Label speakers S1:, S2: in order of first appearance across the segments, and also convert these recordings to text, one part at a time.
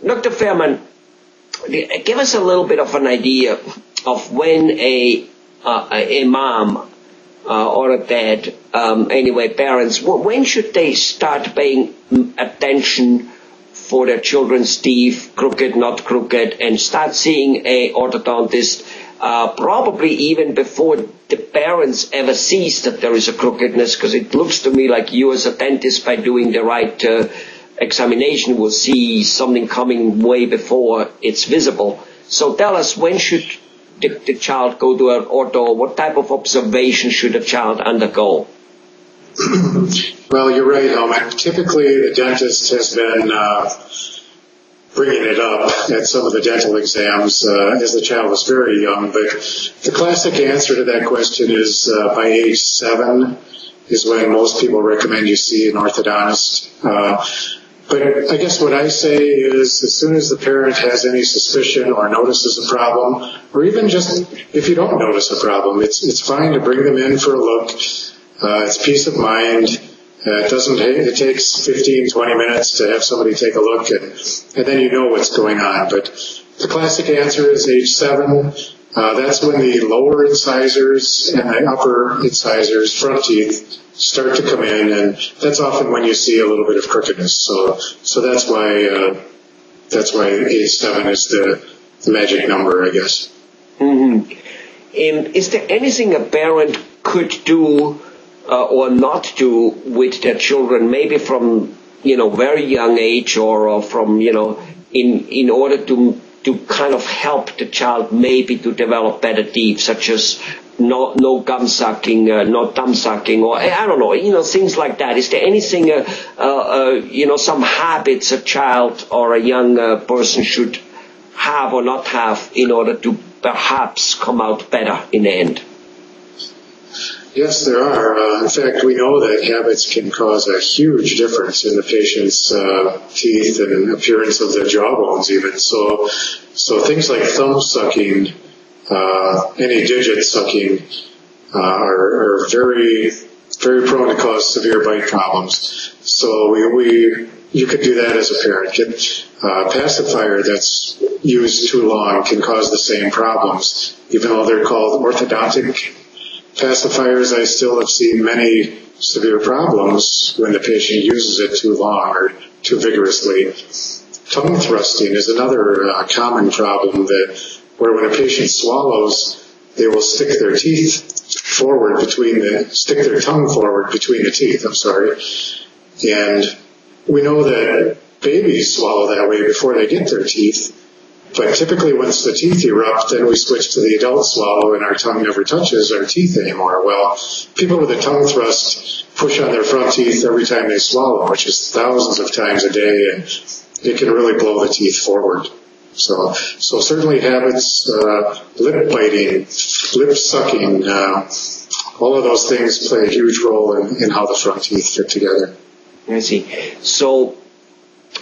S1: Dr. Fehrman, give us a little bit of an idea of when a mom or a dad, anyway, parents, when should they start paying attention for their children's teeth, crooked, not crooked, and start seeing a orthodontist, probably even before the parents ever sees that there is a crookedness, because it looks to me like you as a dentist, by doing the right examination, will see something coming way before it's visible. So tell us, when should the child go to an ortho? What type of observation should a child undergo?
S2: Well, you're right, Helmut. Typically, the dentist has been bringing it up at some of the dental exams as the child was very young. But the classic answer to that question is by age 7 is when most people recommend you see an orthodontist. But I guess what I say is, as soon as the parent has any suspicion or notices a problem, or even just if you don't notice a problem, it's fine to bring them in for a look. It's peace of mind. It takes 15, 20 minutes to have somebody take a look, and then you know what's going on. But the classic answer is age 7. That's when the lower incisors and the upper incisors, front teeth, start to come in, and that's often when you see a little bit of crookedness. So that's why age 7 is the magic number, I guess.
S1: Mm-hmm. Is there anything a parent could do or not do with their children, maybe from very young age, or from in order to kind of help the child maybe to develop better teeth, such as no gum sucking, no thumb sucking, or I don't know, things like that. Is there anything, some habits a child or a young person should have or not have in order to perhaps come out better in the end?
S2: Yes, there are. In fact, we know that habits can cause a huge difference in the patient's teeth and appearance of their jawbones even. So things like thumb sucking, any digit sucking, are very, very prone to cause severe bite problems. So you could do that as a parent. Pacifier that's used too long can cause the same problems. Even though they're called orthodontic pacifiers, I still have seen many severe problems when the patient uses it too long or too vigorously. Tongue thrusting is another common problem, where when a patient swallows, they will stick their tongue forward between the teeth, And we know that babies swallow that way before they get their teeth. But typically once the teeth erupt, then we switch to the adult swallow and our tongue never touches our teeth anymore. Well, people with a tongue thrust push on their front teeth every time they swallow, which is thousands of times a day, and it can really blow the teeth forward. So certainly habits, lip biting, lip sucking, all of those things play a huge role in how the front teeth fit together.
S1: I see. So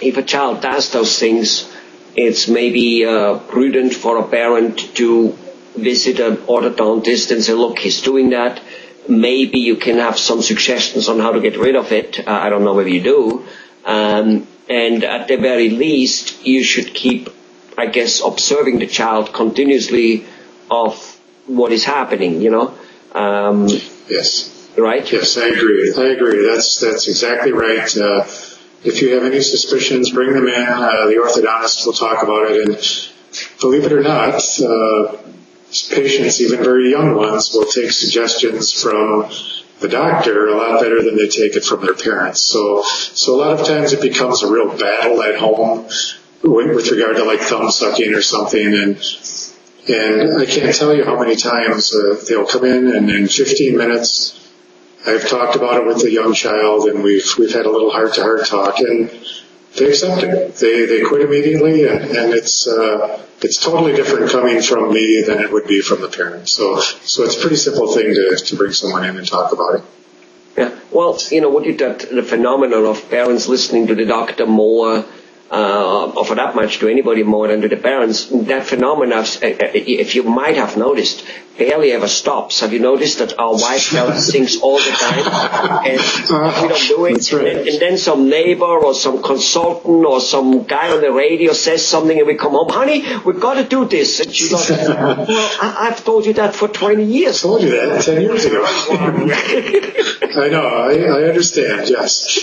S1: if a child does those things, it's maybe prudent for a parent to visit an orthodontist and say, look, he's doing that. Maybe you can have some suggestions on how to get rid of it. I don't know whether you do. And at the very least, you should keep, I guess, observing the child continuously of what is happening,
S2: Yes.
S1: Right?
S2: Yes, I agree. That's exactly right. If you have any suspicions, bring them in. The orthodontist will talk about it. And believe it or not, patients, even very young ones, will take suggestions from the doctor a lot better than they take it from their parents. So a lot of times it becomes a real battle at home with regard to like thumb sucking or something. And I can't tell you how many times they'll come in, and in 15 minutes I've talked about it with the young child, and we've had a little heart-to-heart talk, and they accept it. They quit immediately, and it's totally different coming from me than it would be from the parent. So it's a pretty simple thing to bring someone in and talk about it.
S1: Yeah. Well, the phenomenon of parents listening to the doctor more, offer that much to anybody more than to the parents. That phenomenon, if you might have noticed, barely ever stops. Have you noticed that our wife sings all the time and we don't do it?
S2: Right.
S1: And then some neighbor or some consultant or some guy on the radio says something and we come home, honey, we've got to do this. And she goes, well, I've told you that for 20 years.
S2: I told you that 10 years ago. I know, I understand, yes.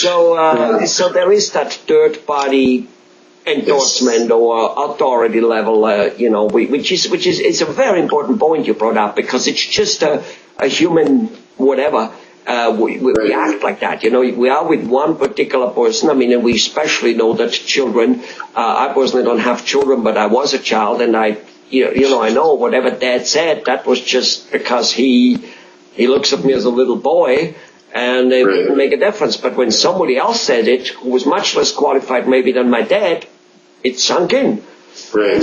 S1: So there is that third party endorsement or authority level, which is it's a very important point you brought up, because it's just a human whatever. We act like that, we are with one particular person. I mean, and we especially know that children, I personally don't have children, but I was a child, and I know whatever dad said, that was just because he looks at me as a little boy, and it wouldn't make a difference. But when somebody else said it, who was much less qualified maybe than my dad, it sunk in.
S2: Right.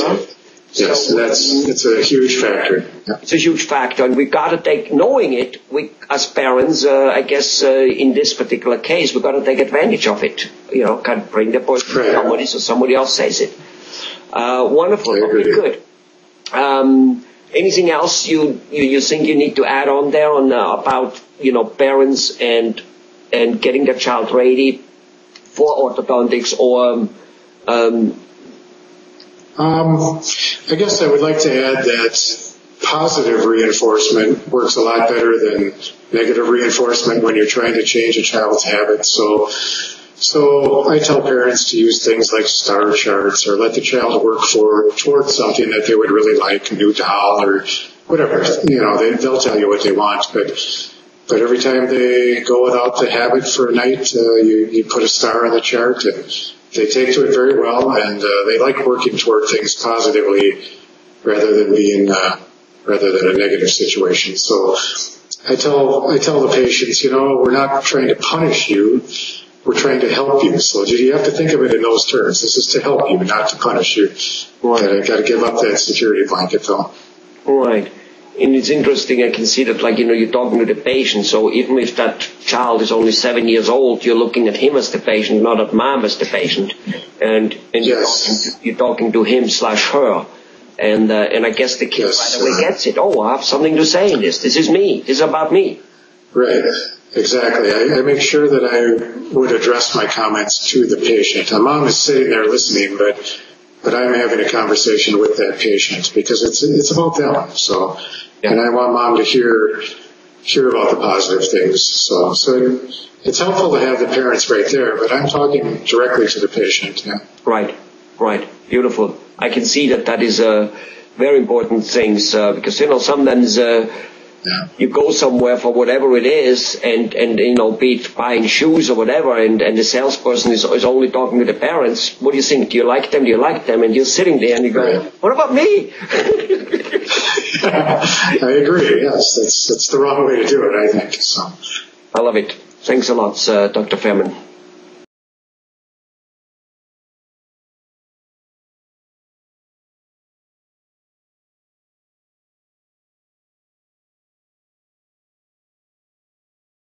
S2: Yes, so it's a huge factor. Yeah.
S1: It's a huge factor, and we got to take, knowing it, we as parents, I guess in this particular case, we got to take advantage of it. Kind of bring the point to somebody so somebody else says it. Wonderful. Okay, good. Anything else you think you need to add on there on about parents and getting their child ready for orthodontics or
S2: I guess I would like to add that positive reinforcement works a lot better than negative reinforcement when you're trying to change a child's habits. So I tell parents to use things like star charts, or let the child work towards something that they would really like, a new doll or whatever. They'll tell you what they want, but every time they go without the habit for a night, you put a star on the chart, and they take to it very well, and they like working toward things positively rather than a negative situation. So I tell the patients, we're not trying to punish you. We're trying to help you. So you have to think of it in those terms. This is to help you, not to punish you. Right. Got to give up that security blanket, though.
S1: Right. And it's interesting, I can see that, you're talking to the patient, so even if that child is only 7 years old, you're looking at him as the patient, not at mom as the patient. And
S2: yes.
S1: you're talking to him/her. And I guess the kid right away gets it. Oh, I have something to say in this. This is me. This is about me.
S2: Right. Exactly. I make sure that I would address my comments to the patient. A mom is sitting there listening, but I'm having a conversation with that patient because it's about them. So, and I want mom to hear about the positive things. So it's helpful to have the parents right there, but I'm talking directly to the patient. Yeah.
S1: Right. Beautiful. I can see that is a very important thing because sometimes. You go somewhere for whatever it is, and be it buying shoes or whatever, and the salesperson is only talking to the parents. What do you think? Do you like them? Do you like them? And you're sitting there and you go, what about me?
S2: I agree. Yes, that's the wrong way to do it, I think. So.
S1: I love it. Thanks a lot, Dr. Fehrman.